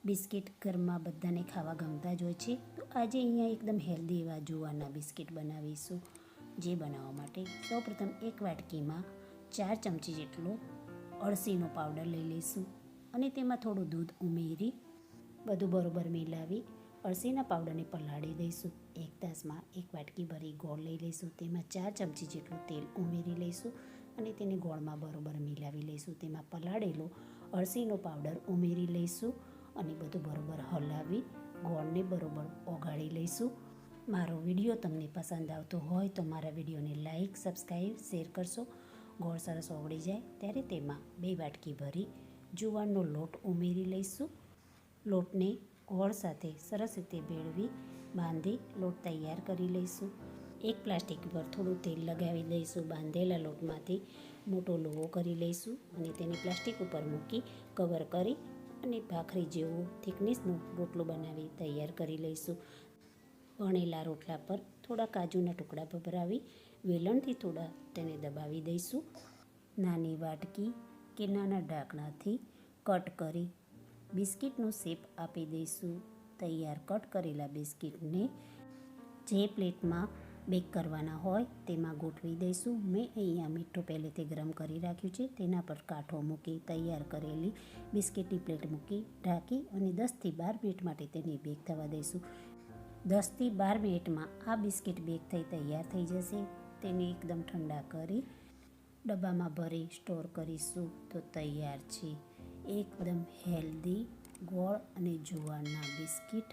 Biscuit ઘરમાં બધાને ખાવા ગમતા જ હોય છે. તો આજે અહીંયા એકદમ હેલ્ધી એવા જુવારના બિસ્કિટ બનાવીશું. જે બનાવવા માટે સૌપ્રથમ એક વાટકીમાં 4 ચમચી જેટલો અળસીનો પાવડર લઈ લઈશું અને તેમાં થોડું દૂધ ઉમેરી બધું બરોબર મિલાવી અળસીના પાવડરને પલાળી દઈશું. એક તાસમાં એક વાટકી ભરી ગોળ લઈ લઈશું. તેમાં 4 ચમચી જેટલું તેલ ઉમેરી લઈશું અને તેને ગોળમાં બરોબર મિલાવી લઈશું. તેમાં પલાળેલો અળસીનો પાવડર ઉમેરી લઈશું અને બધું બરોબર હલાવી ગોળને બરોબર ઓગાળી લઈશું. મારો વિડીયો તમને પસંદ આવતો હોય તો મારા વિડીયોને લાઈક, સબસ્ક્રાઈબ, શેર કરશો. ગોળ સરસ ઓગળી જાય ત્યારે તેમાં 2 વાટકી ભરી જુવારનો લોટ ઉમેરી લઈશું. લોટને ગોળ સાથે સરસ રીતે ભેળવી બાંધી લોટ તૈયાર કરી લઈશું. એક પ્લાસ્ટિક પર થોડું તેલ લગાવી દઈશું. બાંધેલા લોટમાંથી મોટો લોહો કરી લઈશું અને તેને પ્લાસ્ટિક ઉપર મૂકી કવર કરી અને ભાખરી જેવો થિકનેસનો રોટલો બનાવી તૈયાર કરી લઈશું. વણેલા રોટલા પર થોડા કાજુના ટુકડા ભભરાવી વેલણથી થોડા તેને દબાવી દઈશું. નાની વાટકી કે નાના ઢાંકણાથી કટ કરી બિસ્કિટનો શેપ આપી દઈશું. તૈયાર કટ કરેલા બિસ્કિટને જે પ્લેટમાં બેક કરવાના હોય તેમાં ગોઠવી દઈશું. મેં અહીંયા મીઠું પહેલેથી ગરમ કરી રાખ્યું છે. તેના પર કાંઠો મૂકી તૈયાર કરેલી બિસ્કિટની પ્લેટ મૂકી ઢાંકી અને 10થી 12 મિનિટ માટે તેને બેક થવા દઈશું. 10થી 12 મિનિટમાં આ બિસ્કિટ બેક થઈ તૈયાર થઈ જશે. તેને એકદમ ઠંડા કરી ડબ્બામાં ભરી સ્ટોર કરીશું તો તૈયાર છે એકદમ હેલ્ધી ગોળ અને જુવારના બિસ્કિટ.